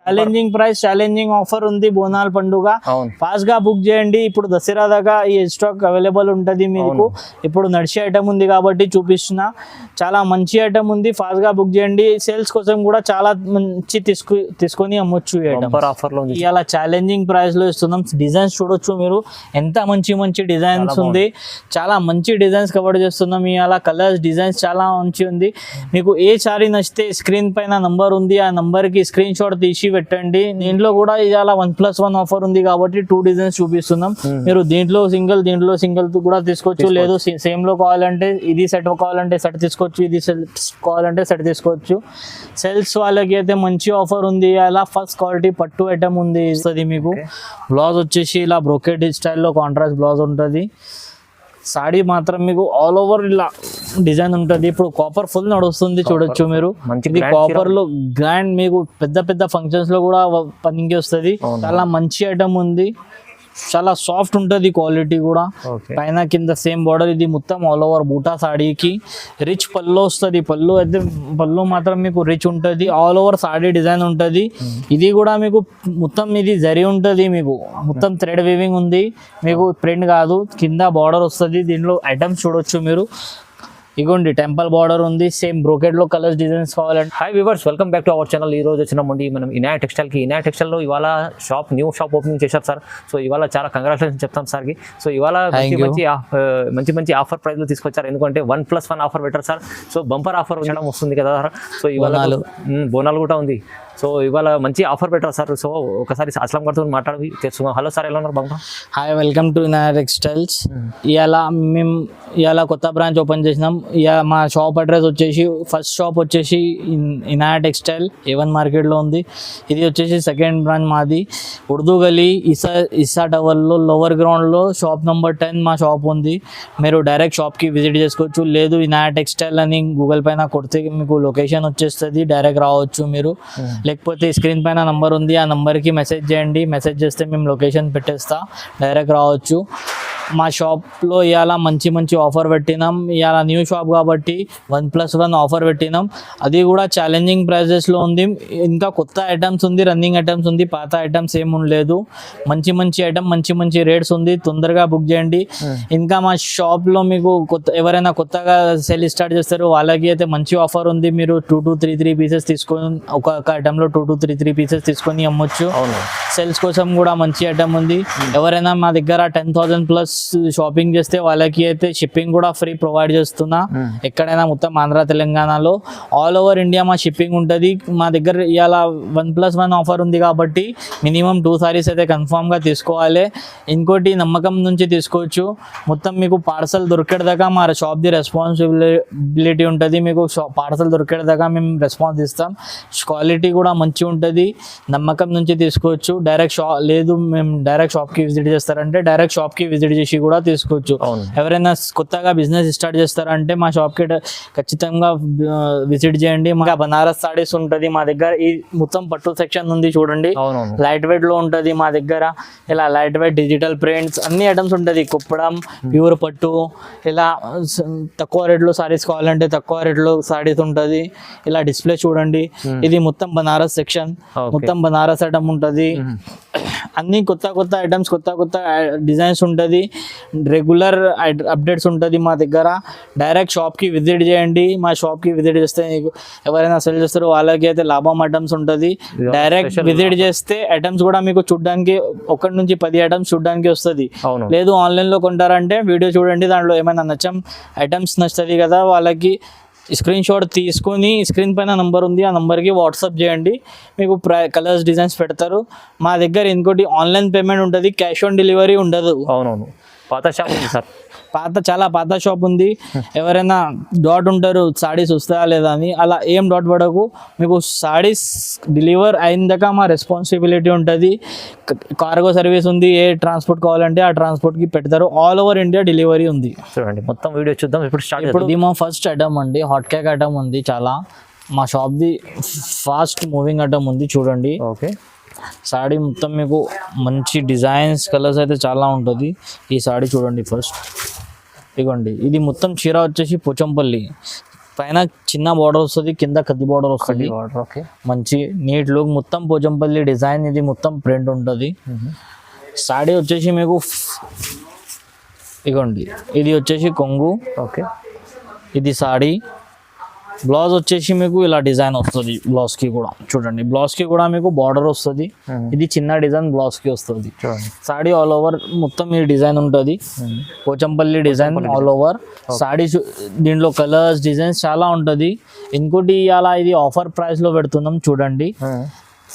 Challenging price, challenging offer ఉంది. బోనాల పండుగ ఫాస్ట్ గా బుక్ చేయండి. ఇప్పుడు దసరా దాకా ఈ స్టాక్ అవైలబుల్ ఉంటది మీకు. ఇప్పుడు నడిచే ఐటమ్ ఉంది కాబట్టి చూపిస్తున్నా. చాలా మంచి ఐటమ్ ఉంది, ఫాస్ట్ గా బుక్ చేయండి. సేల్స్ కోసం కూడా చాలా మంచి తీసుకొని అమ్మొచ్చు. ఇలా ఛాలెంజింగ్ ప్రైస్ లో ఇస్తున్నాం. డిజైన్స్ చూడొచ్చు మీరు, ఎంత మంచి మంచి డిజైన్స్ ఉంది. చాలా మంచి డిజైన్స్ కవర్ చేస్తున్నాం. ఇలా కలర్స్ డిజైన్స్ చాలా మంచి ఉంది. మీకు ఏ సారీ నచ్చితే స్క్రీన్ పైన నంబర్ ఉంది, ఆ నంబర్ కి స్క్రీన్ షాట్ తీసి పెట్టండి. దీంట్లో కూడా ఇవాళ 1+1 ఆఫర్ ఉంది కాబట్టి 2 డిజైన్స్ చూపిస్తున్నాం. మీరు దీంట్లో సింగిల్ కూడా తీసుకోవచ్చు. లేదు సేమ్ లో కావాలంటే ఇది సెట్ కావాలంటే సెట్ తీసుకోవచ్చు, ఇది సెట్ కావాలంటే సెట్ తీసుకోవచ్చు. సేల్స్ వాళ్ళకి అయితే మంచి ఆఫర్ ఉంది. అలా ఫస్ట్ క్వాలిటీ పట్టు ఐటమ్ ఉంది ఇస్తుంది మీకు. బ్లౌజ్ వచ్చేసి ఇలా బ్రోకెట్ స్టైల్లో కాంట్రాస్ట్ బ్లౌజ్ ఉంటుంది. సాడీ మాత్రం మీకు ఆల్ ఓవర్ ఇలా డిజైన్ ఉంటుంది. ఇప్పుడు కాపర్ ఫుల్ నడుస్తుంది చూడొచ్చు మీరు. ఇది కాపర్ లో గ్రాండ్ మీకు పెద్ద పెద్ద ఫంక్షన్స్ లో కూడా పనికి వస్తుంది. చాలా మంచి ఐటమ్ ఉంది. చాలా సాఫ్ట్ ఉంటుంది, క్వాలిటీ కూడా. పైన కింద సేమ్ బార్డర్. ఇది మొత్తం ఆల్ ఓవర్ బూటా సాడీకి రిచ్ పళ్ళు వస్తుంది. పళ్ళు మాత్రం మీకు రిచ్ ఉంటుంది. ఆల్ ఓవర్ సాడీ డిజైన్ ఉంటుంది. ఇది కూడా మీకు మొత్తం ఇది జరీ ఉంటుంది. మీకు మొత్తం థ్రెడ్ వీవింగ్ ఉంది. మీకు ప్రింట్ కాదు. కింద బార్డర్ వస్తుంది. దీంట్లో ఐటమ్స్ చూడొచ్చు మీరు. ఇగోండి టెంపుల్ బార్డర్ ఉంది. సేమ్ బ్రోకెట్ లో కలర్స్ డిజైన్స్ కావాలంటే. Hi viewers, welcome back to our channel. ఈ రోజు వచ్చినామండి మనం ఇనాయ టెక్స్టైల్ కి. ఇనాయ టెక్స్టైల్ లో ఇవాళ న్యూ షాప్ ఓపెనింగ్ చేశారు సార్. సో ఇవాళ చాలా కంగ్రాచులేషన్ చెప్తాం సార్ కి. సో ఇవాళ మంచి ఆఫర్ ప్రైస్ లో తీసుకొచ్చారు. ఎందుకంటే 1+1 ఆఫర్ పెట్టారు సార్. సో బంపర్ ఆఫర్ ఉండడం వస్తుంది కదా సార్. సో ఇవాళ బోనాలు కూడా ఉంది. సో ఇవాళ మంచి ఆఫర్ పెట్టారు సార్. సో ఒకసారి అస్లాం గారితో మాట్లాడి తెలుసుకుందాం. హలో సార్, ఎలా ఉన్నారు? బాగున్నా. Hi, welcome to Inaya textiles. ఇవాళ కొత్త బ్రాంచ్ ఓపెన్ చేసినాం. మా షాప్ అడ్రస్ వచ్చేసి ఫస్ట్ షాప్ వచ్చేసి ఇనాయ టెక్స్టైల్ A1 మార్కెట్లో ఉంది. ఇది వచ్చేసి సెకండ్ బ్రాంచ్ మాది ఉర్దూ గలీ ఇసా టవర్లో లోవర్ గ్రౌండ్లో షాప్ నెంబర్ 10 మా షాప్ ఉంది. మీరు డైరెక్ట్ షాప్కి విజిట్ చేసుకోవచ్చు. లేదు ఇనాయ టెక్స్టైల్ అని గూగుల్ పైన కొడితే మీకు లొకేషన్ వచ్చేస్తుంది, డైరెక్ట్ రావచ్చు మీరు. లేకపోతే స్క్రీన్ పైన నంబర్ ఉంది, ఆ నంబర్కి మెసేజ్ చేయండి. మెసేజ్ చేస్తే మేము లొకేషన్ పెట్టేస్తా, డైరెక్ట్ రావచ్చు. మా షాప్లో ఇవాళ మంచి ఆఫర్ పెట్టినాం. ఇవాళ న్యూ షాప్ కాబట్టి 1+1 ఆఫర్ పెట్టినాం. అది కూడా ఛాలెంజింగ్ ప్రైజెస్లో ఉంది. ఇంకా కొత్త ఐటమ్స్ ఉంది, రన్నింగ్ ఐటమ్స్ ఉంది, పాత ఐటమ్స్ ఏమి లేదు. మంచి ఐటమ్, మంచి రేట్స్ ఉంది. తొందరగా బుక్ చేయండి. ఇంకా మా షాప్లో మీకు ఎవరైనా కొత్తగా సేల్ స్టార్ట్ చేస్తారో వాళ్ళకి అయితే మంచి ఆఫర్ ఉంది. మీరు 2 to 3 పీసెస్ తీసుకొని ఒక ఐటెంలో 2 to 3 పీసెస్ తీసుకొని అమ్మొచ్చు. సేల్స్ కోసం కూడా మంచి ఐటమ్ ఉంది. ఎవరైనా మా దగ్గర 10,000+ షాపింగ్ చేస్తే వాళ్ళకి అయితే షిప్పింగ్ కూడా ఫ్రీ ప్రొవైడ్ చేస్తున్నా. ఎక్కడైనా మొత్తం ఆంధ్ర తెలంగాణలో ఆల్ ఓవర్ ఇండియా మా షిప్పింగ్ ఉంటుంది. మా దగ్గర ఇవాళ 1+1 ఆఫర్ ఉంది కాబట్టి మినిమం 2 సారీస్ అయితే కన్ఫామ్గా తీసుకోవాలి. ఇంకోటి నమ్మకం నుంచి తీసుకోవచ్చు. మొత్తం మీకు పార్సల్ దొరికేదాకా మా షాప్ది రెస్పాన్సిబిలిటీ ఉంటుంది. మీకు పార్సల్ దొరికేదాకా మేము రెస్పాన్స్ ఇస్తాం. క్వాలిటీ కూడా మంచిగా ఉంటుంది. నమ్మకం నుంచి తీసుకోవచ్చు. లేదు మేము డైరెక్ట్ షాప్కి విజిట్ చేస్తారంటే డైరెక్ట్ షాప్కి విజిట్ చేసి కూడా తీసుకోవచ్చు. ఎవరైనా కొత్తగా బిజినెస్ స్టార్ట్ చేస్తారంటే మా షాప్ కి ఖచ్చితంగా విజిట్ చేయండి. మా బనారస్ సారీస్ ఉంటది మా దగ్గర. ఈ మొత్తం పట్టు సెక్షన్ ఉంది చూడండి. లైట్ వెయిట్ లో ఉంటది మా దగ్గర. ఇలా లైట్ వెయిట్ డిజిటల్ ప్రింట్స్ అన్ని ఐటమ్స్ ఉంటది. కుప్పడం, ప్యూర్ పట్టు, ఇలా తక్కువ రేట్ లో సారీస్ కావాలంటే తక్కువ రేట్ లో సారీస్ ఉంటది. ఇలా డిస్ప్లే చూడండి. ఇది మొత్తం బనారస్ సెక్షన్. మొత్తం బనారస్ ఐటమ్ ఉంటది. అన్ని కొత్త ఐటమ్స్, కొత్త డిజైన్స్ ఉంటుంది. రెగ్యులర్ అప్డేట్స్ ఉంటుంది మా దగ్గర. డైరెక్ట్ షాప్కి విజిట్ చేయండి. మా షాప్కి విజిట్ చేస్తే ఎవరైనా సెల్ చేస్తారో వాళ్ళకి అయితే లాభం ఐటమ్స్ ఉంటుంది. డైరెక్ట్ విజిట్ చేస్తే ఐటమ్స్ కూడా మీకు చూడడానికి 1 నుంచి 10 ఐటమ్స్ చూడడానికి వస్తుంది. లేదు ఆన్లైన్లో కొంటారంటే వీడియో చూడండి. దాంట్లో ఏమైనా ఐటమ్స్ నచ్చుతుంది కదా, వాళ్ళకి స్క్రీన్ షాట్ తీసుకొని స్క్రీన్ పైన నంబర్ ఉంది, ఆ నంబర్కి వాట్సాప్ చేయండి. మీకు కలర్స్ డిజైన్స్ పెడతారు. మా దగ్గర ఇంకోటి ఆన్లైన్ పేమెంట్ ఉంటుంది, క్యాష్ ఆన్ డెలివరీ ఉండదు. అవునవును, పాత షాప్ ఉంది సార్. చాలా పాత షాప్ ఉంది. ఎవరైనా డాట్ ఉంటారు సాడీస్ వస్తాయా లేదా అని, అలా ఏం డాట్ పడకు. మీకు సాడీస్ డెలివర్ అయిన మా రెస్పాన్సిబిలిటీ ఉంటుంది. కార్గో సర్వీస్ ఉంది. ఏ ట్రాన్స్పోర్ట్ కావాలంటే ఆ ట్రాన్స్పోర్ట్కి పెడతారు. ఆల్ ఓవర్ ఇండియా డెలివరీ ఉంది. చూడండి మొత్తం వీడియో చూద్దాం. ఇప్పుడు ఇది మా ఫస్ట్ ఐటమ్ అండి. హాట్ కేక్ ఐటమ్ ఉంది. చాలా మా షాప్ది ఫాస్ట్ మూవింగ్ ఐటమ్ ఉంది చూడండి. ఓకే, సాడీ మొత్తం మీకు మంచి డిజైన్స్, కలర్స్ అయితే చాలా ఉంటుంది. ఈ సాడీ చూడండి ఫస్ట్. ఇదిగోండి, ఇది మొత్తం చీర వచ్చేసి పోచంపల్లి పైన చిన్న బార్డర్ వస్తుంది, కింద కత్తి బార్డర్ వస్తుంది. ఓకే. మంచి నీట్ లుక్, మొత్తం పోచంపల్లి డిజైన్, ఇది మొత్తం ప్రింట్ ఉంటుంది. సాడీ వచ్చేసి మీకు ఇగోండి, ఇది వచ్చేసి కొంగు. ఓకే. ఇది సాడీ. బ్లౌజ్ వచ్చేసి మీకు ఇలా డిజైన్ వస్తుంది. బ్లౌజ్ కి కూడా చూడండి, బ్లౌజ్ కి కూడా మీకు బార్డర్ వస్తుంది. ఇది చిన్న డిజైన్ బ్లౌజ్ కి వస్తుంది. సాడీ ఆల్ ఓవర్ మొత్తం ఈ డిజైన్ ఉంటుంది. Pochampally design all over sari. దీంట్లో కలర్స్ డిజైన్స్ చాలా ఉంటుంది. ఇంకోటి అలా ఇది ఆఫర్ ప్రైస్ లో పెడుతున్నాం చూడండి.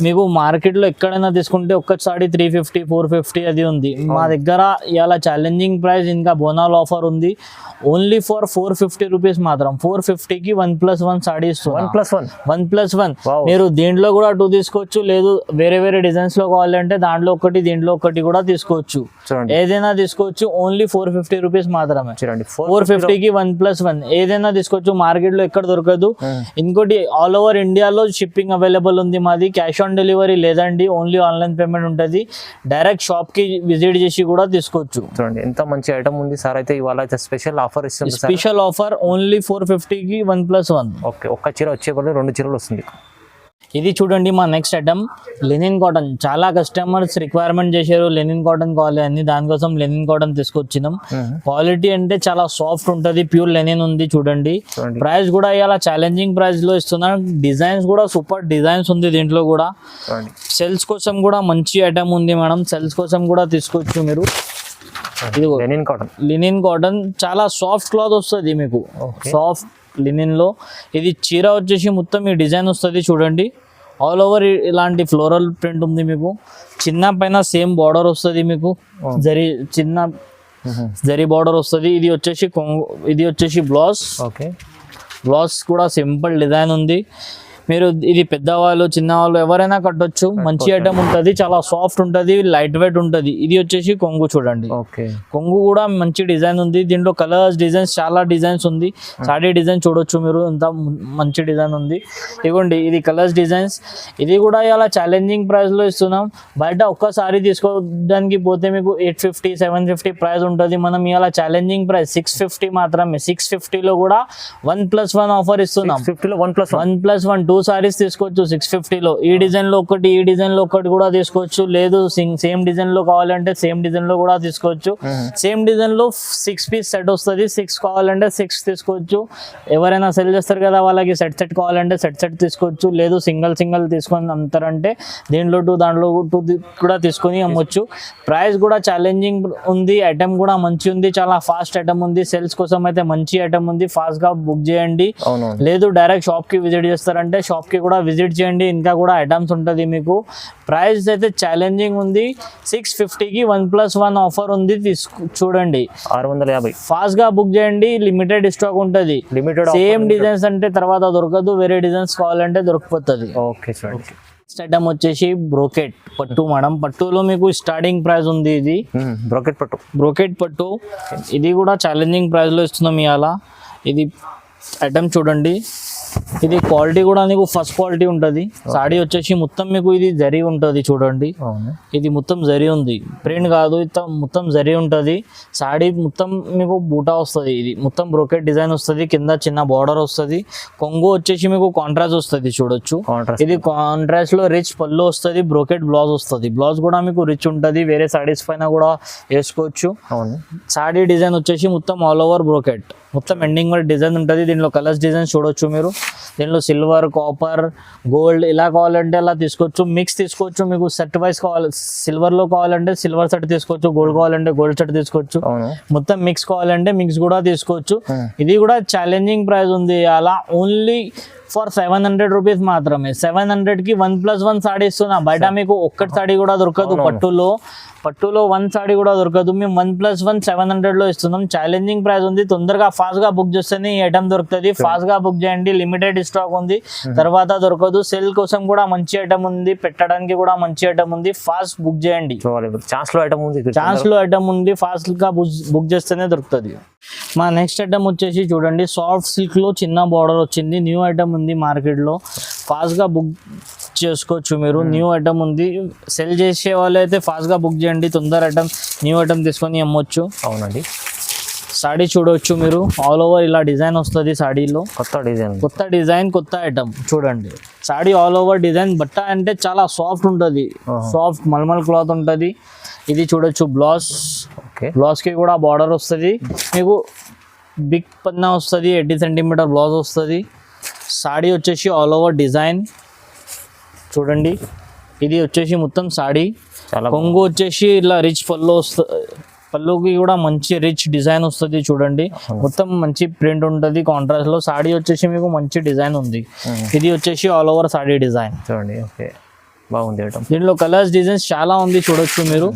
మీకు మార్కెట్లో ఎక్కడైనా తీసుకుంటే ఒక్కసారి 350 450 అది ఉంది. మా దగ్గర ఇలా ఛాలెంజింగ్ ప్రైస్ ఇంకా బోనాల్ ఆఫర్ ఉంది. ఓన్లీ ఫర్ 450 రూపీస్ మాత్రం. 450కి 1+1 సాడీ ఇస్తుంది. 1+1 మీరు దీంట్లో కూడా 2 తీసుకోవచ్చు, లేదు వేరే వేరే డిజైన్స్ లో కావాలంటే దాంట్లో ఒకటి దీంట్లో ఒకటి కూడా తీసుకోవచ్చు. ఏదైనా తీసుకోవచ్చు. ఓన్లీ 450 రూపీస్ మాత్రమే. 450కి 1+1 ఏదైనా తీసుకోవచ్చు. మార్కెట్ లో ఎక్కడ దొరకదు. ఇంకోటి ఆల్ ఓవర్ ఇండియాలో షిప్పింగ్ అవైలబుల్ ఉంది మాది. క్యాష్ ఆన్ డెలివరీ లేదండి, ఓన్లీ ఆన్లైన్ పేమెంట్ ఉంటుంది. డైరెక్ట్ షాప్ కి విజిట్ చేసి కూడా తీసుకోవచ్చు. చూడండి ఎంత మంచి ఐటమ్ ఉంది సార్. అయితే ఇవాళ అయితే స్పెషల్ ఆఫర్ ఇస్తుంది. స్పెషల్ ఆఫర్ ఓన్లీ 450కి 1+1. ఓకే. ఒక్క చీర వచ్చే బదులు 2 చీరలు వస్తుంది. ఇది చూడండి మా నెక్స్ట్ ఐటమ్ లెనిన్ కాటన్. చాలా కస్టమర్స్ రిక్వైర్మెంట్ చేశారు లెనిన్ కాటన్ కావాలి అని, దానికోసం లెనిన్ కాటన్ తీసుకొచ్చినాం. క్వాలిటీ అంటే చాలా సాఫ్ట్ ఉంటుంది, ప్యూర్ లెనిన్ ఉంది చూడండి. ప్రైస్ కూడా ఇలా ఛాలెంజింగ్ ప్రైస్ లో ఇస్తున్నాం. డిజైన్స్ కూడా సూపర్ డిజైన్స్ ఉంది దీంట్లో కూడా. సెల్స్ కోసం కూడా మంచి ఐటమ్ ఉంది మేడం, సెల్స్ కోసం కూడా తీసుకోవచ్చు మీరు. ఇది లెనిన్ కాటన్ చాలా సాఫ్ట్ క్లాత్ వస్తుంది మీకు, సాఫ్ట్ లినిన్ లో. ఇది చీర వచ్చేసి మొత్తం ఈ డిజైన్ వస్తుంది చూడండి. ఆల్ ఓవర్ ఇలాంటి ఫ్లోరల్ ప్రింట్ ఉంది మీకు. చిన్న పైన సేమ్ బార్డర్ వస్తుంది మీకు, చిన్న జరీ బార్డర్ వస్తుంది. ఇది వచ్చేసి ఇది వచ్చేసి బ్లౌజ్. ఓకే. బ్లౌజ్ కూడా సింపుల్ డిజైన్ ఉంది. మీరు ఇది పెద్దవాళ్ళు చిన్నవాళ్ళు ఎవరైనా కట్టొచ్చు. మంచి ఐటమ్ ఉంటుంది, చాలా సాఫ్ట్ ఉంటుంది, లైట్ వెయిట్ ఉంటుంది. ఇది వచ్చేసి కొంగు చూడండి. ఓకే. కొంగు కూడా మంచి డిజైన్ ఉంది. దీంట్లో కలర్స్ డిజైన్స్ చాలా డిజైన్స్ ఉంది. సాడీ డిజైన్ చూడొచ్చు మీరు, ఎంత మంచి డిజైన్ ఉంది. ఇదిగోండి ఇది కలర్స్ డిజైన్స్. ఇది కూడా ఇలా ఛాలెంజింగ్ ప్రైస్ లో ఇస్తున్నాం. బయట ఒక్కసారి తీసుకోవడానికి పోతే మీకు 850 750 ప్రైస్ ఉంటుంది. మనం ఇలా ఛాలెంజింగ్ ప్రైస్ 650 మాత్రమే. 650లో కూడా 1+1 ఆఫర్ ఇస్తున్నాం. 1+1 2 సారీస్ తీసుకోవచ్చు 650లో. ఈ డిజైన్ లో ఒకటి, ఈ డిజైన్ లో ఒకటి కూడా తీసుకోవచ్చు. లేదు సేమ్ డిజైన్ లో కావాలంటే సేమ్ డిజైన్ లో కూడా తీసుకోవచ్చు. సేమ్ డిజైన్ లో 6 పీస్ సెట్ వస్తుంది. 6 కావాలంటే 6 తీసుకోవచ్చు. ఎవరైనా సెల్ చేస్తారు కదా వాళ్ళకి సెట్ కావాలంటే సెట్ తీసుకోవచ్చు. లేదు సింగిల్ తీసుకొని అమ్ముతారంటే దీంట్లో 2 దాంట్లో 2 కూడా తీసుకొని అమ్మొచ్చు. ప్రైస్ కూడా ఛాలెంజింగ్ ఉంది. ఐటమ్ కూడా మంచి ఉంది, చాలా ఫాస్ట్ ఐటమ్ ఉంది. సేల్స్ కోసం అయితే మంచి ఐటమ్ ఉంది, ఫాస్ట్ గా బుక్ చేయండి. లేదు డైరెక్ట్ షాప్ కి విజిట్ చేస్తారంటే షాప్ కి కూడా విజిట్ చేయండి, ఇంకా కూడా ఐటమ్స్ ఉంటుంది మీకు. ప్రైస్ అయితే ఛాలెంజింగ్ ఉంది. 650కి 1+1 ఆఫర్ ఉంది, చూడండి. 650. ఫాస్ట్ గా బుక్ చేయండి, లిమిటెడ్ స్టాక్ ఉంటుంది. సేమ్ డిజైన్స్ అంటే తర్వాత దొరకదు, వేరే డిజైన్స్ కావాలంటే దొరికిపోతుంది. Okay sir. నెక్స్ట్ ఐటమ్ వచ్చేసి బ్రోకెట్ పట్టు మేడం. పట్టులో మీకు స్టార్టింగ్ ప్రైస్ ఉంది. ఇది బ్రోకెట్ పట్టు. ఇది కూడా ఛాలెంజింగ్ ప్రైస్ లో ఇస్తున్నాం ఇవాళ. ఇది ఐటమ్ చూడండి. ఇది క్వాలిటీ కూడా మీకు ఫస్ట్ క్వాలిటీ ఉంటుంది. సాడీ వచ్చేసి మొత్తం మీకు ఇది జరీ ఉంటుంది చూడండి. ఇది మొత్తం జరీ ఉంది, ప్రింట్ కాదు, మొత్తం జరీ ఉంటుంది. సాడీ మొత్తం మీకు బూటా వస్తుంది. ఇది మొత్తం బ్రోకెట్ డిజైన్ వస్తుంది, కింద చిన్న బార్డర్ వస్తుంది. కొంగు వచ్చేసి మీకు కాంట్రాస్ట్ వస్తుంది చూడొచ్చు. ఇది కాంట్రాస్ట్ లో రిచ్ పళ్ళు వస్తుంది, బ్రోకెట్ బ్లౌజ్ వస్తుంది. బ్లౌజ్ కూడా మీకు రిచ్ ఉంటుంది, వేరే సాడీస్ పైన కూడా వేసుకోవచ్చు. సాడీ డిజైన్ వచ్చేసి మొత్తం ఆల్ ఓవర్ బ్రోకెట్, మొత్తం ఎండింగ్ వరకు డిజైన్ ఉంటుంది. దీంట్లో కలర్స్ డిజైన్ చూడొచ్చు మీరు. దీంట్లో సిల్వర్, కాపర్, గోల్డ్ ఇలా కావాలంటే అలా తీసుకోవచ్చు. మిక్స్ తీసుకోవచ్చు. మీకు సెట్ వైస్ కావాలి, సిల్వర్ లో కావాలంటే సిల్వర్ సెట్ తీసుకోవచ్చు, గోల్డ్ కావాలంటే గోల్డ్ సెట్ తీసుకోవచ్చు. మొత్తం మిక్స్ కావాలంటే మిక్స్ కూడా తీసుకోవచ్చు. ఇది కూడా ఛాలెంజింగ్ ప్రైస్ ఉంది అలా. ఓన్లీ ఫర్ 700 రూపీస్ మాత్రమే. 700కి 1+1 సాడీ ఇస్తున్నా. బయట మీకు ఒక్కటి సాడీ కూడా దొరకదు. పట్టులో 1 సాడీ కూడా దొరకదు. మేము 1+1 700లో ఇస్తున్నాం. ఛాలెంజింగ్ ప్రైస్ ఉంది. తొందరగా ఫాస్ట్ గా బుక్ చేస్తేనే ఈ ఐటమ్ దొరుకుతుంది. ఫాస్ట్ గా బుక్ చేయండి, లిమిటెడ్ స్టాక్ ఉంది, తర్వాత దొరకదు. సెల్ కోసం కూడా మంచి ఐటమ్ ఉంది, పెట్టడానికి కూడా మంచి ఐటమ్ ఉంది. ఫాస్ట్ బుక్ చేయండి. ఛాన్స్ లో ఐటమ్ ఉంది, ఫాస్ట్ గా బుక్ చేస్తేనే దొరుకుతుంది. మా నెక్స్ట్ ఐటమ్ వచ్చేసి చూడండి, సాఫ్ట్ సిల్క్ లో చిన్న బార్డర్ వచ్చింది. న్యూ ఐటమ్ ఉంది మార్కెట్ లో, ఫాస్ట్ గా బుక్ చేసుకోవచ్చు మీరు. న్యూ ఐటమ్ ఉంది. సెల్ చేసే వాళ్ళు అయితే ఫాస్ట్ గా బుక్ చేయండి, తొందర ఐటమ్ న్యూ ఐటమ్ తీసుకొని అమ్మొచ్చు. అవునండి. సాడీ చూడవచ్చు మీరు, ఆల్ ఓవర్ ఇలా డిజైన్ వస్తుంది సాడీలో. కొత్త డిజైన్ కొత్త ఐటమ్ చూడండి. Saree all over design. బట్ట అంటే చాలా సాఫ్ట్ ఉంటుంది, సాఫ్ట్ మల్మల్ క్లాత్ ఉంటుంది. ఇది చూడొచ్చు బ్లౌజ్. బ్లౌజ్కి కూడా బార్డర్ వస్తుంది మీకు, బిగ్ పన్నా వస్తుంది, 80 సెంటీమీటర్ బ్లౌజ్ వస్తుంది. సాడీ వచ్చేసి ఆల్ ఓవర్ డిజైన్ చూడండి. ఇది వచ్చేసి మొత్తం సాడీ. కొంగు వచ్చేసి ఇలా రిచ్ పళ్ళు వస్తుంది, పళ్ళుకి కూడా మంచి రిచ్ డిజైన్ వస్తుంది చూడండి. మొత్తం మంచి ప్రింట్ ఉంటుంది కాంట్రాస్ట్ లో. సాడీ వచ్చేసి మీకు మంచి డిజైన్ ఉంది. ఇది వచ్చేసి ఆల్ ఓవర్ సాడీ డిజైన్ చూడండి. ఓకే, బాగుంది ఐటమ్. దీనిలో కలర్స్ డిజైన్స్ చాలా ఉంది చూడొచ్చు మీరు.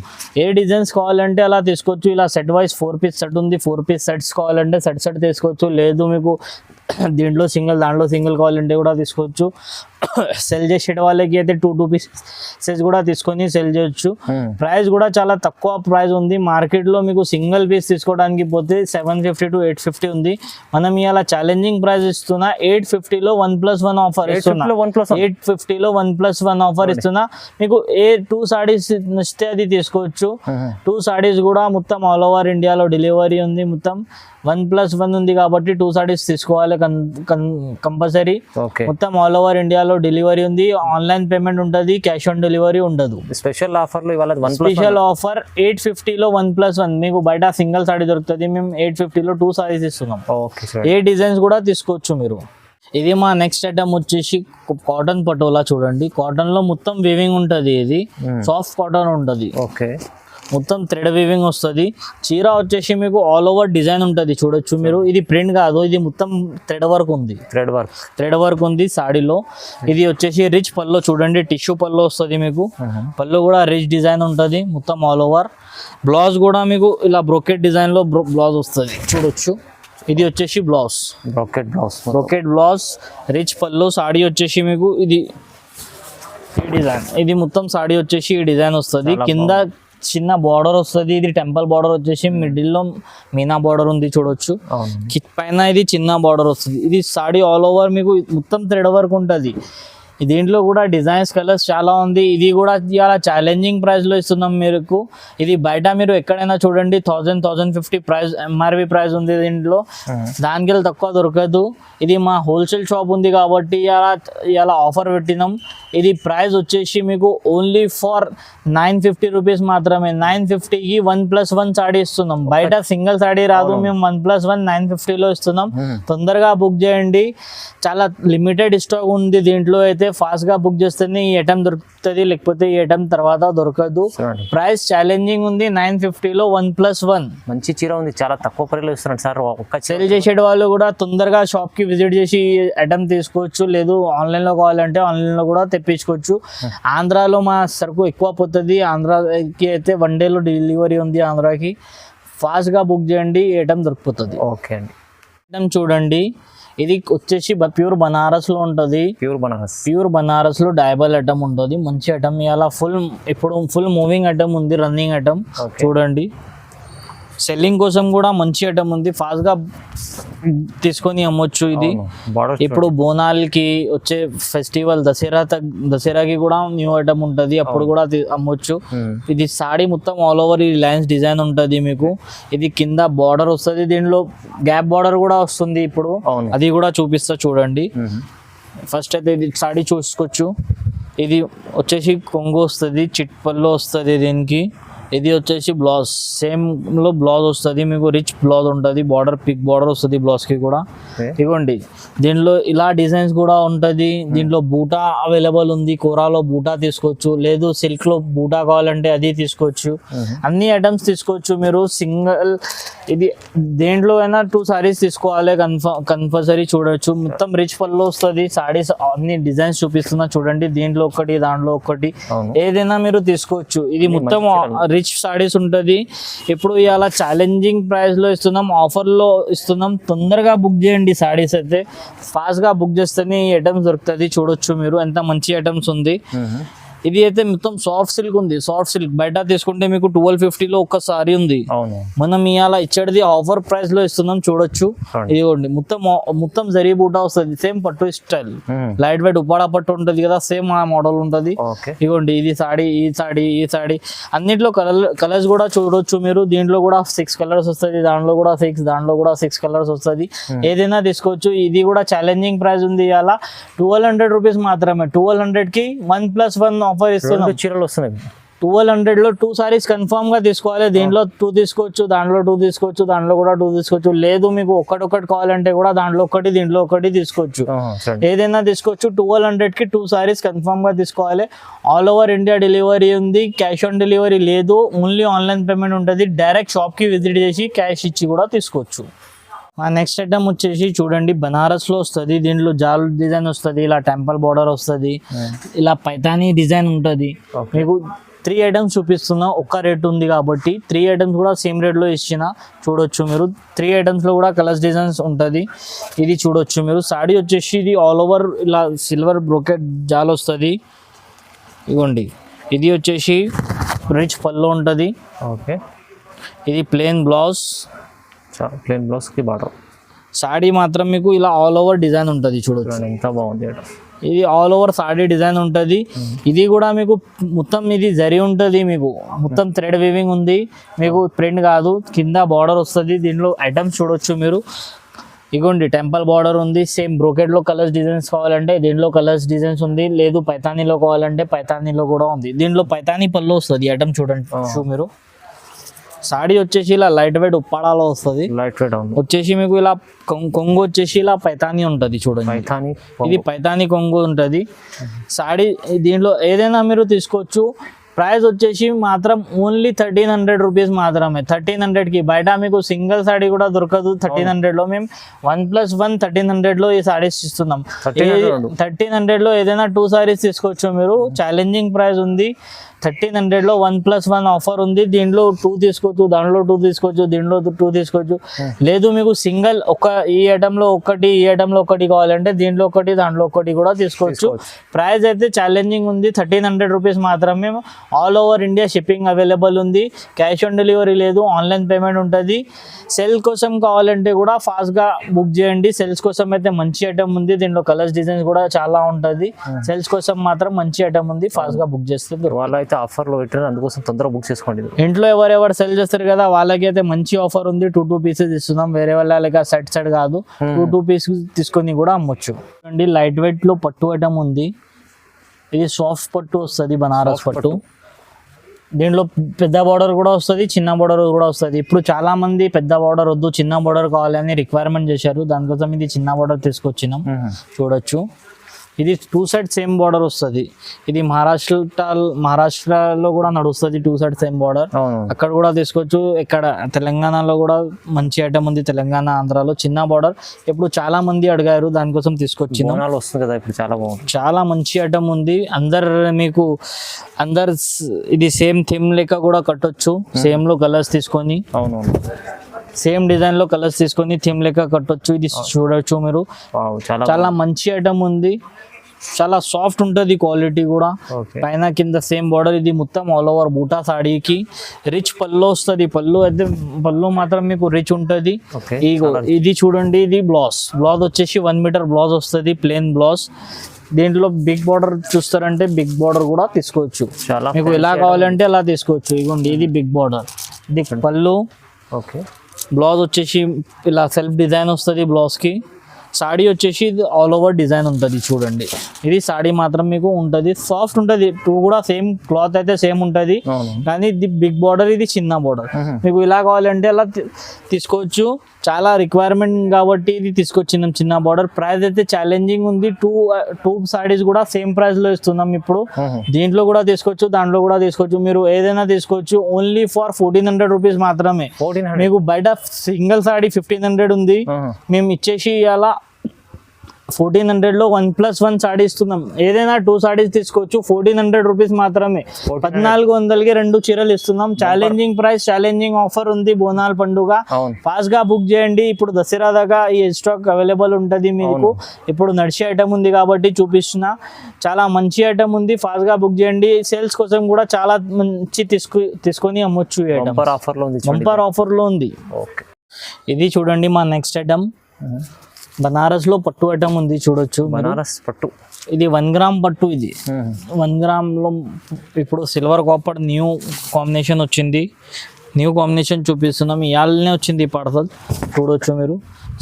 ఏ డిజైన్స్ కావాలంటే అలా తీసుకోవచ్చు. ఇలా సెట్ వైజ్ 4 పీస్ సెట్ ఉంది. 4 పీస్ సెట్స్ కావాలంటే సెట్ తీసుకోవచ్చు. లేదు మీకు దీంట్లో సింగిల్ దాంట్లో సింగిల్ కావాలంటే కూడా తీసుకోవచ్చు. సెల్ చేసే వాళ్ళకి అయితే 2 పీసెస్ కూడా తీసుకొని సెల్ చేయొచ్చు. ప్రైస్ కూడా చాలా తక్కువ ప్రైస్ ఉంది. మార్కెట్లో మీకు సింగిల్ పీస్ తీసుకోవడానికి పోతే 750 to 850 ఉంది. మనం ఇలా ఛాలెంజింగ్ ప్రైస్ ఇస్తున్నా 850లో 1+1 ఆఫర్ ఇస్తున్నా. 850లో 1+1 ఆఫర్ ఇస్తున్నా. మీకు ఏ 2 సాడీస్ నచ్చితే అది తీసుకోవచ్చు. 2 సాడీస్ కూడా మొత్తం ఆల్ ఓవర్ ఇండియాలో డెలివరీ ఉంది. మొత్తం 1+1 ఉంది కాబట్టి 2 సాడీస్ తీసుకోవాలి కంపల్సరీ. మొత్తం ఆల్ ఓవర్ ఇండియాలో డెలివరీ ఉంది. ఆన్లైన్ పేమెంట్ ఉంటుంది, క్యాష్ ఆన్ డెలివరీ ఉండదు. స్పెషల్ ఆఫర్ లో ఇవాళ స్పెషల్ ఆఫర్ 850లో 1+1. మీకు బయట సింగిల్ సాడీ దొరుకుతుంది, మేము 850లో 2 సారీస్ ఇస్తున్నాం. ఏ డిజైన్స్ కూడా తీసుకోవచ్చు మీరు. ఇది మా నెక్స్ట్ ఐటమ్ వచ్చేసి కాటన్ పటోలా చూడండి. కాటన్ లో మొత్తం వీవింగ్ ఉంటుంది. ఇది సాఫ్ట్ కాటన్ ఉంటుంది. ఓకే, మొత్తం థ్రెడ్ వీవింగ్ వస్తుంది. చీర వచ్చేసి మీకు ఆల్ ఓవర్ డిజైన్ ఉంటుంది చూడొచ్చు మీరు. ఇది ప్రింట్ కాదు, ఇది మొత్తం థ్రెడ్ వర్క్ ఉంది. థ్రెడ్ వర్క్ ఉంది సాడీలో. ఇది వచ్చేసి రిచ్ పల్లో చూడండి, టిష్యూ పల్లో వస్తుంది మీకు. పల్లో కూడా రిచ్ డిజైన్ ఉంటుంది మొత్తం ఆల్ ఓవర్. బ్లౌజ్ కూడా మీకు ఇలా బ్రోకెట్ డిజైన్ లో బ్లౌజ్ వస్తుంది చూడొచ్చు. ఇది వచ్చేసి బ్లౌజ్, బ్రోకెట్ బ్లౌజ్, రిచ్ పల్లో. సాడీ వచ్చేసి మీకు ఇది డిజైన్. ఇది మొత్తం సాడీ వచ్చేసి ఈ డిజైన్ వస్తుంది. కింద చిన్న బార్డర్ వస్తుంది. ఇది టెంపుల్ బార్డర్ వచ్చేసి మిడిల్ లో మీనా బార్డర్ ఉంది చూడొచ్చు. పైన ఇది చిన్న బార్డర్ వస్తుంది. ఇది సాడీ ఆల్ ఓవర్ మీకు మొత్తం థ్రెడ్ వర్క్ ఉంటుంది. దీంట్లో కూడా డిజైన్స్ కలర్స్ చాలా ఉంది. ఇది కూడా చాలా ఛాలెంజింగ్ ప్రైస్ లో ఇస్తున్నాం మీకు. ఇది బయట మీరు ఎక్కడైనా చూడండి 1000-1050 ప్రైస్ ఎంఆర్పి ప్రైస్ ఉంది దీంట్లో. దానికి తక్కువ దొరకదు. ఇది మా హోల్సేల్ షాప్ ఉంది కాబట్టి ఇలా ఆఫర్ పెట్టినాం. ఇది ప్రైస్ వచ్చేసి మీకు ఓన్లీ ఫర్ 950 రూపీస్ మాత్రమే. 950కి 1+1 సాడీ ఇస్తున్నాం. బయట సింగిల్ సాడీ రాదు, మేము 1+1 950లో ఇస్తున్నాం. తొందరగా బుక్ చేయండి. చాలా లిమిటెడ్ స్టాక్ ఉంది దీంట్లో. అయితే ఫాస్ట్ గా బుక్ చేస్తేనే ఈ ఐటమ్ దొరుకుతుంది, లేకపోతే ఈ ఐటమ్ తర్వాత దొరకదు. ప్రైస్ ఛాలెంజింగ్ ఉంది. 950లో 1+1. మంచి చీర ఉంది, చాలా తక్కువ ప్రైస్లో ఇస్తున్నాడు సార్. సెల్ చేసే వాళ్ళు కూడా తొందరగా షాప్ కి విజిట్ చేసి ఐటమ్ తీసుకోవచ్చు. లేదు ఆన్లైన్ లో కావాలంటే ఆన్లైన్ లో కూడా తెప్పించుకోవచ్చు. ఆంధ్రాలో మా సరుకు ఎక్కువ పోతుంది. ఆంధ్రాకి అయితే 1 డేలో డెలివరీ ఉంది. ఆంధ్రాకి ఫాస్ట్ గా బుక్ చేయండి, ఐటమ్ దొరికిపోతుంది. ఓకే అండి. ఐటమ్ చూడండి. ఇది వచ్చేసి ప్యూర్ బనారస్ లో ఉంటుంది. ప్యూర్ బనారస్ లో డైబల్ ఐటమ్ ఉంటుంది. మంచి ఐటమ్. ఇలా ఇప్పుడు ఫుల్ మూవింగ్ ఐటమ్ ఉంది, రన్నింగ్ ఐటమ్ చూడండి. సెల్లింగ్ కోసం కూడా మంచి ఐటమ్ ఉంది. ఫాస్ట్ గా తీసుకొని అమ్మొచ్చు. ఇది ఇప్పుడు బోనాలకి వచ్చే ఫెస్టివల్ దసరాకి కూడా న్యూ ఐటమ్ ఉంటుంది, అప్పుడు కూడా అమ్మొచ్చు. ఇది సాడీ మొత్తం ఆల్ ఓవర్ ఈ లైన్స్ డిజైన్ ఉంటుంది మీకు. ఇది కింద బార్డర్ వస్తుంది, దీనిలో గ్యాప్ బార్డర్ కూడా వస్తుంది. ఇప్పుడు అది కూడా చూపిస్తా చూడండి. ఫస్ట్ అయితే ఇది సాడీ చూసుకోవచ్చు. ఇది వచ్చేసి కొంగు వస్తుంది, చిట్ పళ్ళు వస్తుంది దీనికి. ఇది వచ్చేసి బ్లౌజ్, సేమ్ లో బ్లౌజ్ వస్తుంది మీకు. రిచ్ బ్లౌజ్ ఉంటుంది, బార్డర్ పిక్ బార్డర్ వస్తుంది బ్లౌజ్ కి కూడా. ఇవ్వండి దీనిలో ఇలా డిజైన్స్ కూడా ఉంటుంది. దీంట్లో బూటా అవైలబుల్ ఉంది. కూరాలో బూటా తీసుకోవచ్చు, లేదు సిల్క్ లో బూటా కావాలంటే అది తీసుకోవచ్చు. అన్ని ఐటమ్స్ తీసుకోవచ్చు మీరు. సింగిల్ ఇది దేంట్లో అయినా 2 సారీస్ తీసుకోవాలి కంపల్సరీ. చూడొచ్చు మొత్తం రిచ్ పళ్ళు వస్తుంది. సారీస్ అన్ని డిజైన్స్ చూపిస్తున్నా చూడండి. దీంట్లో ఒకటి, దాంట్లో ఒకటి, ఏదైనా మీరు తీసుకోవచ్చు. ఇది మొత్తం రిచ్ సారీస్ ఉంటుంది. ఇప్పుడు ఇలా ఛాలెంజింగ్ ప్రైస్ లో ఇస్తున్నాం, ఆఫర్ లో ఇస్తున్నాం. తొందరగా బుక్ చేయండి. సారీస్ అయితే ఫాస్ట్ గా బుక్ చేస్తేనే ఈ ఐటమ్స్ దొరుకుతుంది. చూడొచ్చు మీరు ఎంత మంచి ఐటమ్స్ ఉంది. ఇది అయితే మొత్తం సాఫ్ట్ సిల్క్ ఉంది. సాఫ్ట్ సిల్క్ బయట తీసుకుంటే మీకు 1250లో ఒక సారీ ఉంది. అవును, మనం ఇవాళ ఇచ్చేది ఆఫర్ ప్రైస్ లో ఇస్తున్నాం, చూడొచ్చు. ఇదిగోండి మొత్తం జరీ బూటా వస్తుంది, సేమ్ పట్టు స్టైల్, లైట్ వెయిట్ ఉప్పాడ పట్టు ఉంటది కదా, సేమ్ ఆ మోడల్ ఉంటది. ఇదిగోండి ఇది సాడీ, ఈ సాడీ అన్నిట్లో కలర్స్ కూడా చూడొచ్చు మీరు. దీంట్లో కూడా 6 కలర్స్ వస్తుంది, దాంట్లో కూడా 6 కలర్స్ వస్తుంది. ఏదైనా తీసుకోవచ్చు. ఇది కూడా ఛాలెంజింగ్ ప్రైస్ ఉంది. ఇవాళ 1200 రూపీస్ మాత్రమే. 1200కి 1+1 ఆఫర్ ఇస్తున్నాం. చీరలు వస్తున్నాయి. 1200లో 2 సారీస్ కన్ఫర్మ్ గా తీసుకోవాలి. దీంట్లో 2 తీసుకోవచ్చు, దాంట్లో 2 తీసుకోవచ్చు, దాంట్లో కూడా 2 తీసుకోవచ్చు. లేదు మీకు ఒక్కటి కావాలంటే కూడా దాంట్లో ఒకటి, దీంట్లో ఒకటి తీసుకోవచ్చు. ఏదైనా తీసుకోవచ్చు. 1200కి 2 సారీస్ కన్ఫర్మ్ గా తీసుకోవాలి. ఆల్ ఓవర్ ఇండియా డెలివరీ ఉంది. క్యాష్ ఆన్ డెలివరీ లేదు, ఓన్లీ ఆన్లైన్ పేమెంట్ ఉంటుంది. డైరెక్ట్ షాప్ కి విజిట్ చేసి క్యాష్ ఇచ్చి కూడా తీసుకోవచ్చు. మా నెక్స్ట్ ఐటమ్ వచ్చేసి చూడండి, బనారస్ లో వస్తుంది. దీంట్లో జాల్ డిజైన్ వస్తుంది, ఇలా టెంపుల్ బార్డర్ వస్తుంది, ఇలా పైతానీ డిజైన్ ఉంటుంది. మీకు 3 ఐటమ్స్ చూపిస్తున్నా, ఒక్క రేట్ ఉంది కాబట్టి 3 ఐటమ్స్ కూడా సేమ్ రేట్లో ఇచ్చిన చూడొచ్చు మీరు. 3 ఐటమ్స్లో కూడా కలర్స్ డిజైన్స్ ఉంటుంది. ఇది చూడొచ్చు మీరు. సాడీ వచ్చేసి ఇది ఆల్ ఓవర్ ఇలా సిల్వర్ బ్రోకెట్ జాల్ వస్తుంది. ఇదిగోండి, ఇది వచ్చేసి రిచ్ పళ్ళు ఉంటుంది. ఓకే, ఇది ప్లెయిన్ బ్లౌజ్ కి బార్డర్. సాడీ మాత్రం మీకు ఇలా ఆల్ ఓవర్ డిజైన్ ఉంటుంది, చూడొచ్చు ఎంత బాగుంది. ఇది ఆల్ ఓవర్ సాడీ డిజైన్ ఉంటుంది. ఇది కూడా మీకు మొత్తం ఇది జరీ ఉంటుంది, మీకు మొత్తం థ్రెడ్ వీవింగ్ ఉంది, మీకు ప్రింట్ కాదు. కింద బార్డర్ వస్తుంది. దీంట్లో ఐటమ్స్ చూడొచ్చు మీరు. ఇగోండి టెంపుల్ బార్డర్ ఉంది. సేమ్ బ్రోకెట్లో కలర్స్ డిజైన్స్ కావాలంటే దీంట్లో కలర్స్ డిజైన్స్ ఉంది, లేదు పైతానీలో కావాలంటే పైతానీలో కూడా ఉంది. దీంట్లో పైతానీ పళ్ళు వస్తుంది. ఐటమ్ చూడండి మీరు. సాడీ వచ్చేసి ఇలా లైట్ వెయిట్ ఉప్పాడాలో వస్తుంది. లైట్ వెయిట్ వచ్చేసి మీకు ఇలా కొంగు వచ్చేసి ఇలా పైతానీ ఉంటుంది, చూడండి. ఇది పైతానీ కొంగు ఉంటుంది. సాడీ దీంట్లో ఏదైనా మీరు తీసుకోవచ్చు. ప్రైస్ వచ్చేసి మాత్రం ఓన్లీ 1300 రూపీస్ మాత్రమే. 1300కి బయట మీకు సింగిల్ సాడీ కూడా దొరకదు. 1300లో మేము 1+1 1300లో ఈ సారీస్ ఇస్తున్నాం. 1300లో ఏదైనా 2 సారీస్ తీసుకోవచ్చు మీరు. ఛాలెంజింగ్ ప్రైస్ ఉంది. 1300లో 1+1 ఆఫర్ ఉంది. దీంట్లో 2 తీసుకోవచ్చు, దాంట్లో 2 తీసుకోవచ్చు, దీంట్లో 2 తీసుకోవచ్చు. లేదు మీకు సింగిల్ ఈ ఐటెంలో ఒకటి, ఈ ఐటెంలో ఒకటి కావాలంటే దీంట్లో ఒకటి, దాంట్లో ఒకటి కూడా తీసుకోవచ్చు. ప్రైస్ అయితే ఛాలెంజింగ్ ఉంది. 1300 రూపీస్ మాత్రమే. All over India shipping available ఉంది. క్యాష్ ఆన్ డెలివరీ లేదు, ఆన్లైన్ పేమెంట్ ఉంటుంది. సెల్ కోసం కావాలంటే కూడా ఫాస్ట్గా బుక్ చేయండి. సెల్స్ కోసం అయితే మంచి ఐటమ్ ఉంది. దీంట్లో కలర్స్ డిజైన్స్ కూడా చాలా ఉంటుంది. సెల్స్ కోసం మాత్రం మంచి ఐటమ్ ఉంది, ఫాస్ట్గా బుక్ చేస్తే. వాళ్ళు అయితే ఆఫర్లో పెట్టారు, అందుకోసం తొందరగా బుక్ చేసుకోండి. ఇంట్లో ఎవరెవరు సెల్ చేస్తారు కదా వాళ్ళకి అయితే మంచి ఆఫర్ ఉంది. 2 పీసెస్ ఇస్తున్నాం. వేరే వాళ్ళ సెట్ కాదు, 2 పీసెస్ తీసుకొని కూడా అమ్మొచ్చు. అండి లైట్ వెయిట్ లో పట్టు ఐటమ్ ఉంది. ఇది సాఫ్ట్ పట్టు వస్తుంది, బనారస్ పట్టు. దీంట్లో పెద్ద బార్డర్ కూడా వస్తుంది, చిన్న బార్డర్ కూడా వస్తుంది. ఇప్పుడు చాలా మంది పెద్ద బార్డర్ వద్దు, చిన్న బార్డర్ కావాలని రిక్వైర్మెంట్ చేశారు. దానికోసం ఇది చిన్న బార్డర్ తీసుకొచ్చినాం, చూడొచ్చు. ఇది 2 సైడ్ సేమ్ బార్డర్ వస్తుంది. ఇది మహారాష్ట్రలో కూడా నడుస్తుంది 2 సైడ్ సేమ్ బార్డర్. అక్కడ కూడా తీసుకోవచ్చు. ఇక్కడ తెలంగాణలో కూడా మంచి ఐటమ్ ఉంది. తెలంగాణ, ఆంధ్రాలో చిన్న బార్డర్ ఇప్పుడు చాలా మంది అడిగారు, దానికోసం తీసుకొచ్చి వస్తుంది కదా. ఇప్పుడు చాలా బాగుంది, చాలా మంచి ఐటమ్ ఉంది. అందరు ఇది సేమ్ థీమ్ లెక్క కూడా కట్టొచ్చు. సేమ్ లో కలర్స్ తీసుకొని, సేమ్ డిజైన్ లో కలర్స్ తీసుకొని థీమ్ లెక్క కట్టొచ్చు. ఇది చూడొచ్చు మీరు. చాలా మంచి ఐటమ్ ఉంది. చాలా సాఫ్ట్ ఉంటుంది, క్వాలిటీ కూడా. పైన కింద సేమ్ బార్డర్. ఇది మొత్తం ఆల్ ఓవర్ బూటా సాడీకి రిచ్ పళ్ళు వస్తుంది. పళ్ళు మాత్రం మీకు రిచ్ ఉంటుంది. ఇది చూడండి, ఇది బ్లౌజ్ వచ్చేసి 1 మీటర్ బ్లౌజ్ వస్తుంది, ప్లెయిన్ బ్లౌజ్. దీంట్లో బిగ్ బార్డర్ చూస్తారంటే బిగ్ బార్డర్ కూడా తీసుకోవచ్చు. మీకు ఎలా కావాలంటే అలా తీసుకోవచ్చు. ఇదిగోండి, ఇది బిగ్ బార్డర్, ఇది పళ్ళు. బ్లౌజ్ వచ్చేసి ఇలా సెల్ఫ్ డిజైన్ వస్తుంది బ్లౌజ్ కి. సాడీ వచ్చేసి ఆల్ ఓవర్ డిజైన్ ఉంటుంది, చూడండి. ఇది సాడీ మాత్రం మీకు ఉంటుంది, సాఫ్ట్ ఉంటుంది. 2 కూడా సేమ్ క్లాత్ అయితే సేమ్ ఉంటుంది, కానీ ఇది బిగ్ బార్డర్, ఇది చిన్న బార్డర్. మీకు ఇలా కావాలంటే అలా తీసుకోవచ్చు. చాలా రిక్వైర్మెంట్ కాబట్టి ఇది తీసుకొచ్చినాం చిన్న బార్డర్. ప్రైస్ అయితే ఛాలెంజింగ్ ఉంది. 2 సాడీస్ కూడా సేమ్ ప్రైస్ లో ఇస్తున్నాం ఇప్పుడు. దీంట్లో కూడా తీసుకోవచ్చు, దాంట్లో కూడా తీసుకోవచ్చు. మీరు ఏదైనా తీసుకోవచ్చు. ఓన్లీ ఫర్ 1400 రూపీస్ మాత్రమే. మీకు బయట సింగిల్ సాడీ 1500 ఉంది. మేము ఇచ్చేసి అలా 1400 1+1 సాడీ ఇస్తున్నాం. ఏదైనా 2 సాడీస్ తీసుకోవచ్చు. 1400 రూపీస్ మాత్రమే. 1400కి 2 చీరలు ఇస్తున్నాం. ఛాలెంజింగ్ ప్రైస్, ఛాలెంజింగ్ ఆఫర్ ఉంది. బోనాల పండుగ ఫాస్ట్ గా బుక్ చేయండి. ఇప్పుడు దసరా దాకా ఈ స్టాక్ అవైలబుల్ ఉంటుంది మీకు. ఇప్పుడు నడిచే ఐటమ్ ఉంది కాబట్టి చూపిస్తున్నా. చాలా మంచి ఐటమ్ ఉంది. ఫాస్ట్ గా బుక్ చేయండి. సేల్స్ కోసం కూడా చాలా మంచి తీసుకొని అమ్మొచ్చు. ఈ ఐటమ్ బంపర్ ఆఫర్ లో ఉంది. ఇది చూడండి మా నెక్స్ట్ ఐటమ్. బనారస్ లో పట్టు ఐటమ్ ఉంది, చూడొచ్చు. బనారస్ పట్టు, ఇది 1 గ్రామ్ పట్టు. ఇది 1 గ్రామ్ లో ఇప్పుడు సిల్వర్ కాపర్ న్యూ కాంబినేషన్ వచ్చింది. న్యూ కాంబినేషన్ చూపిస్తున్నాం. ఇయాలనే వచ్చింది ఈ పార్సల్, చూడొచ్చు మీరు.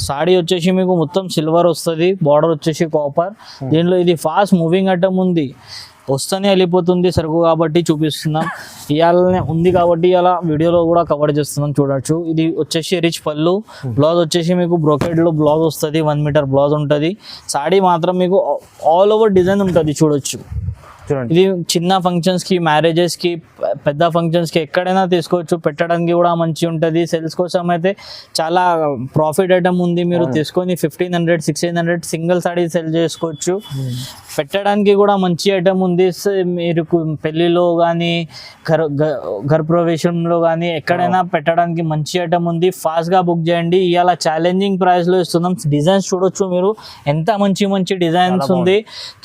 సాడీ వచ్చేసి మీకు మొత్తం సిల్వర్ వస్తుంది, బార్డర్ వచ్చేసి కాపర్. దీనిలో ఇది ఫాస్ట్ మూవింగ్ ఐటమ్ ఉంది, వస్తూనే వెళ్ళిపోతుంది సరుకు కాబట్టి చూపిస్తున్నాం. ఇవాళనే ఉంది కాబట్టి ఇలా వీడియోలో కూడా కవర్ చేస్తున్నాం, చూడొచ్చు. ఇది వచ్చేసి రిచ్ పళ్ళు. బ్లౌజ్ వచ్చేసి మీకు బ్రోకెడ్లో బ్లౌజ్ వస్తుంది, 1 మీటర్ బ్లౌజ్ ఉంటుంది. సాడీ మాత్రం మీకు ఆల్ ఓవర్ డిజైన్ ఉంటుంది, చూడొచ్చు. ఇది చిన్న ఫంక్షన్స్ కి, మ్యారేజెస్ కి, పెద్ద ఫంక్షన్స్ కి ఎక్కడైనా తీసుకోవచ్చు. పెట్టడానికి కూడా మంచి ఉంటుంది. సేల్స్ కోసం అయితే చాలా ప్రాఫిట్ ఐటమ్ ఉంది. మీరు తీసుకొని 1500 1600 సింగిల్ సాడీ సెల్ చేసుకోవచ్చు. పెట్టడానికి కూడా మంచి ఐటమ్ ఉంది. మీరు పెళ్లిలో కానీ గృహప్రవేశంలో కానీ ఎక్కడైనా పెట్టడానికి మంచి ఐటమ్ ఉంది. ఫాస్ట్ గా బుక్ చేయండి. ఇవాళ ఛాలెంజింగ్ ప్రైస్ లో ఇస్తున్నాం. డిజైన్స్ చూడొచ్చు మీరు, ఎంత మంచి మంచి డిజైన్స్ ఉంది.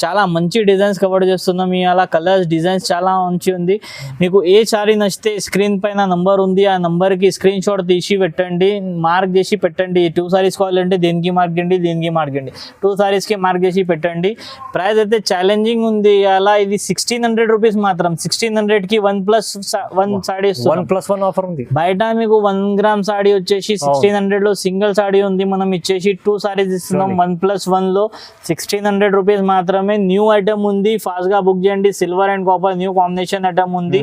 చాలా మంచి డిజైన్స్ కవర్ చేస్తున్నాం. ఇవాళ కలర్స్, డిజైన్స్ చాలా మంచి ఉంది. మీకు ఏ సారీ నచ్చితే స్క్రీన్ పైన నంబర్ ఉంది, ఆ నంబర్ కి స్క్రీన్ షాట్ తీసి పెట్టండి, మార్క్ చేసి పెట్టండి. 2 సారీస్ కావాలంటే దీనికి మార్క్ చేయండి, దీనికి మార్క్ చేయండి. 2 సారీస్ కి మార్క్ చేసి పెట్టండి. ప్రైస్ అయితే ఛాలెంజింగ్ ఉంది. అలా ఇది 1600 రూపీస్ మాత్రం. 1600 కి 1+1 సాడీ 1+1 ఆఫర్ ఉంది. బయట మీకు 1 గ్రామ్ సాడీ వచ్చేసి 1600 లో సింగిల్ సాడీ ఉంది. మనం ఇచ్చేసి 2 సారీస్ ఇస్తున్నాం 1+1 లో 1600 రూపీస్ మాత్రమే. న్యూ ఐటమ్ ఉంది, ఫాస్ట్ గా బుక్ చేయండి. Silver and copper new combination item ఉంది,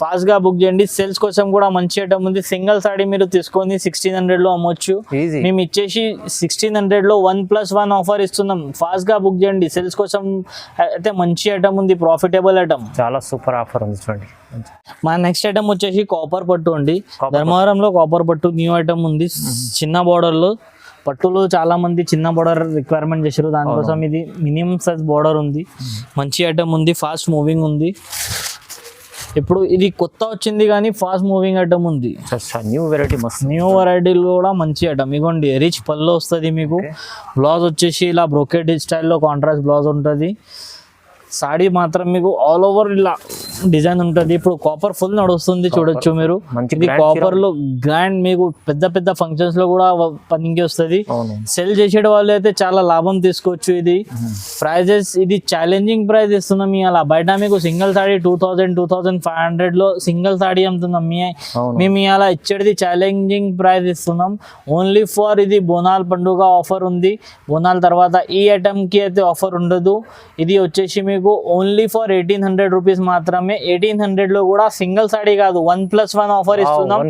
ఫాస్ట్ గా బుక్ చేయండి. సేల్స్ కోసం కూడా మంచి ఐటమ్ ఉంది. సింగిల్ సాడీ మీరు తీసుకొని 1600 లో అమ్మొచ్చు. మేము ఇచ్చేసి 1600 లో 1+1 ఆఫర్ ఇస్తున్నాం. ఫాస్ట్ గా బుక్ చేయండి. సేల్స్ కోసం అయితే మంచి ఐటమ్ ఉంది, ప్రాఫిటబుల్ ఐటమ్. చాలా సూపర్ ఆఫర్ ఉంది, చూడండి. మా నెక్స్ట్ ఐటమ్ వచ్చేసి కాపర్ పట్టు అండి. ధర్మవరంలో కాపర్ పట్టు న్యూ ఐటమ్ ఉంది. చిన్న బార్డర్ లో పట్టులో చాలా మంది చిన్న బార్డర్ రిక్వైర్మెంట్ చేశారు, దానికోసం ఇది మినిమం సైజ్ బార్డర్ ఉంది. మంచి ఐటమ్ ఉంది, ఫాస్ట్ మూవింగ్ ఉంది. ఇప్పుడు ఇది కొత్త వచ్చింది కానీ ఫాస్ట్ మూవింగ్ ఐటమ్ ఉంది. న్యూ వెరైటీ, మస్తు న్యూ వెరైటీలో కూడా మంచి ఐటమ్. ఇగోండి రిచ్ పళ్ళు వస్తుంది మీకు. బ్లౌజ్ వచ్చేసి ఇలా బ్రోకెడ్ స్టైల్లో కాంట్రాస్ట్ బ్లౌజ్ ఉంటుంది. సాడీ మాత్రం మీకు ఆల్ ఓవర్ ఇలా డిజైన్ ఉంటుంది. ఇప్పుడు కాపర్ ఫుల్ నడుస్తుంది, చూడొచ్చు మీరు. ఇది కాపర్ లో గ్రాండ్, మీకు పెద్ద పెద్ద ఫంక్షన్స్ లో కూడా పనికి వస్తుంది. సెల్ చేసే వాళ్ళు అయితే చాలా లాభం తీసుకోవచ్చు. ఇది ప్రైజెస్, ఇది ఛాలెంజింగ్ ప్రైస్ ఇస్తున్నాం. ఇలా బయట మీకు సింగిల్ సాడీ 2000 2500 లో సింగిల్ సాడీ అమ్ముతున్నాం. మేము ఇలా ఇచ్చేది ఛాలెంజింగ్ ప్రైస్ ఇస్తున్నాం. ఓన్లీ ఫర్ ఇది బోనాల పండుగ ఆఫర్ ఉంది. బోనాల తర్వాత ఈ ఐటమ్ కి అయితే ఆఫర్ ఉండదు. ఇది వచ్చేసి మీకు ఓన్లీ ఫర్ 1800 రూపీస్ మాత్రమే. 1800 లో కూడా సింగిల్ సాడీ కాదు, 1+1 ఆఫర్ ఇస్తున్నాం.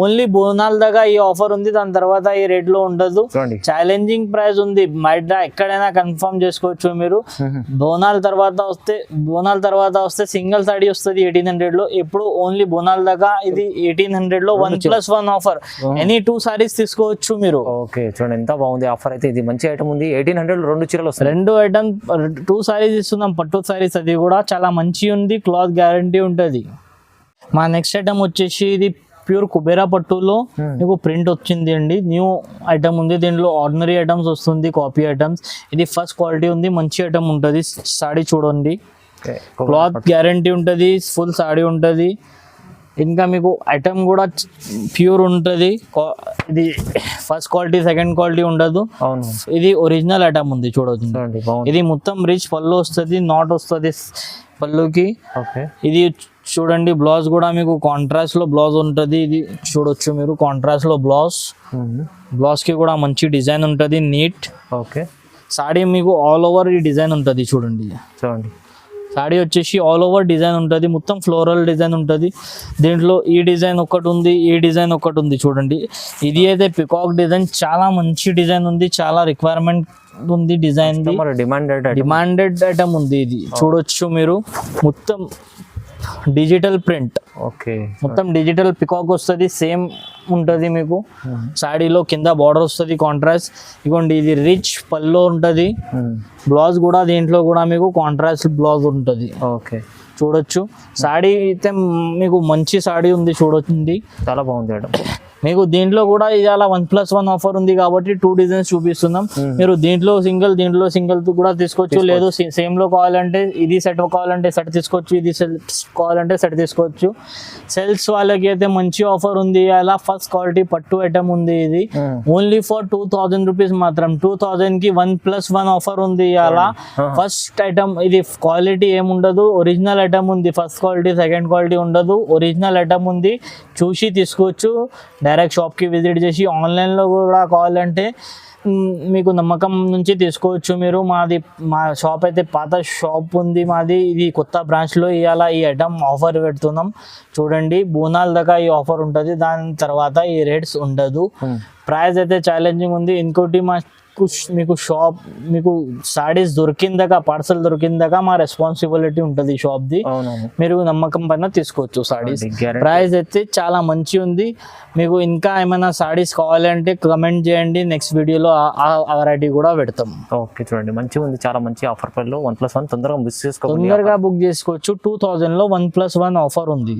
ఓన్లీ బోనాల దగ్గర ఈ ఆఫర్ ఉంది, దాని తర్వాత ఈ రేట్ లో ఉండదు. ఛాలెంజింగ్ ప్రైస్ ఉంది, బయట ఎక్కడైనా కన్ఫర్మ్ చేసుకోవచ్చు మీరు. బోనాల తర్వాత వస్తే సింగిల్ సాడీ వస్తుంది 1800 లో. ఇప్పుడు ఓన్లీ బోనాల దగ్గర ఇది 1800 లో 1+1 ఆఫర్. ఎనీ 2 సారీస్ తీసుకోవచ్చు మీరు. ఓకే, చూడండి ఎంత బాగుంది ఆఫర్ అయితే. ఇది మంచి ఐటమ్ ఉంది. 1800 లో 2 చీరలు వస్తాయి. 2 ఐటమ్ 2 సారీస్ ఇస్తున్నాం, పట్టు సారీస్. అది కూడా చాలా మంచి ఉంది, క్లాత్ గ్యారంటీ ఉంటుంది. మా నెక్స్ట్ ఐటమ్ వచ్చేసి ఇది ప్యూర్ కుబేరా పట్టులో మీకు ప్రింట్ వచ్చింది అండి. న్యూ ఐటమ్ ఉంది. దీనిలో ఆర్డినరీ ఐటమ్స్ వస్తుంది, కాపీ ఐటమ్స్. ఇది ఫస్ట్ క్వాలిటీ ఉంది, మంచి ఐటమ్ ఉంటుంది. సాడీ చూడండి, క్లాత్ గ్యారంటీ ఉంటుంది, ఫుల్ సాడీ ఉంటుంది. ఇంకా మీకు ఐటమ్ కూడా ప్యూర్ ఉంటుంది. ఇది ఫస్ట్ క్వాలిటీ సెకండ్ క్వాలిటీ ఉండదు. ఇది ఒరిజినల్ ఐటమ్ ఉంది, చూడవచ్చు. ఇది మొత్తం రిచ్ పళ్ళు వస్తుంది, నాట్ వస్తుంది పళ్ళుకి. ఇది చూడండి, బ్లౌజ్ కూడా మీకు కాంట్రాస్ట్ లో బ్లౌజ్ ఉంటుంది. ఇది చూడొచ్చు మీరు, కాంట్రాస్ట్ లో బ్లౌజ్ కి కూడా మంచి డిజైన్ ఉంటుంది, నీట్. సాడీ మీకు ఆల్ ఓవర్ ఈ డిజైన్ ఉంటుంది, చూడండి. సాడీ వచ్చేసి ఆల్ ఓవర్ డిజైన్ ఉంటుంది, మొత్తం ఫ్లోరల్ డిజైన్ ఉంటుంది. దీంట్లో ఈ డిజైన్ ఒకటి ఉంది, ఈ డిజైన్ ఒకటి ఉంది, చూడండి. ఇది అయితే పికాక్ డిజైన్, చాలా మంచి డిజైన్ ఉంది, చాలా రిక్వైర్మెంట్ ఉంది డిజైన్. డిమాండెడ్ ఐటమ్ ఉంది. ఇది చూడొచ్చు మీరు, మొత్తం డిజిటల్ ప్రింట్. మొత్తం డిజిటల్ పికాక్ వస్తుంది. సేమ్ ఉంటుంది మీకు. సాడీలో కింద బార్డర్ వస్తుంది కాంట్రాస్ట్. ఇగోండి ఇది రిచ్ పల్లో ఉంటుంది. బ్లౌజ్ కూడా దీంట్లో కూడా మీకు కాంట్రాస్ట్ బ్లౌజ్ ఉంటుంది. ఓకే, చూడొచ్చు. సాడీ అయితే మీకు మంచి సాడీ ఉంది చూడొచ్చింది, చాలా బాగుంది మేడం. మీకు దీంట్లో కూడా ఇవాళ 1+1 ఆఫర్ ఉంది కాబట్టి 2 డిజైన్స్ చూపిస్తున్నాం. మీరు దీంట్లో సింగిల్ కూడా తీసుకోవచ్చు. లేదు సేమ్ లో కావాలంటే ఇది సెట్ కావాలంటే సెట్ తీసుకోవచ్చు, ఇది కావాలంటే సెట్ తీసుకోవచ్చు. సెల్స్ వాళ్ళకి అయితే మంచి ఆఫర్ ఉంది. అలా ఫస్ట్ క్వాలిటీ పట్టు ఐటమ్ ఉంది. ఇది ఓన్లీ ఫర్ 2000 రూపీస్ మాత్రం. 2000 కి 1+1 ఆఫర్ ఉంది. అలా ఫస్ట్ ఐటమ్ ఇది క్వాలిటీ ఏముండదు, ఒరిజినల్ ఐటమ్ ఉంది. ఫస్ట్ క్వాలిటీ సెకండ్ క్వాలిటీ ఉండదు, ఒరిజినల్ ఐటమ్ ఉంది. చూసి తీసుకోవచ్చు. డైరెక్ట్ షాప్కి విజిట్ చేసి ఆన్లైన్లో కూడా కావాలంటే మీకు నమ్మకం నుంచి తీసుకోవచ్చు మీరు. మా షాప్ అయితే పాత షాప్ ఉంది మాది. ఇది కొత్త బ్రాంచ్లో ఇవాళ ఈ ఐటమ్ ఆఫర్ పెడుతున్నాం. చూడండి, బోనాల దాకా ఈ ఆఫర్ ఉంటుంది, దాని తర్వాత ఈ రేట్స్ ఉండదు. ప్రైస్ అయితే ఛాలెంజింగ్ ఉంది. ఇంకోటి మీకు షాప్ మీకు సాడీస్ దొరికిందాక, పార్సల్ దొరికిందాక మా రెస్పాన్సిబిలిటీ ఉంటుంది షాప్ది. మీరు నమ్మకం పైన తీసుకోవచ్చు సాడీస్. ప్రైస్ అయితే చాలా మంచి ఉంది. మీకు ఇంకా ఏమైనా సాడీస్ కావాలంటే కమెంట్ చేయండి, నెక్స్ట్ వీడియోలో ఆ వెరైటీ కూడా పెడతాం. ఓకే, చూడండి మంచిగా ఉంది, చాలా మంచి ఆఫర్ ప్రైస్లో 1+1 తొందరగా బుక్ చేసుకోవచ్చు. తొందరగా బుక్ చేసుకోవచ్చు. 2000లో 1+1 ఆఫర్ ఉంది.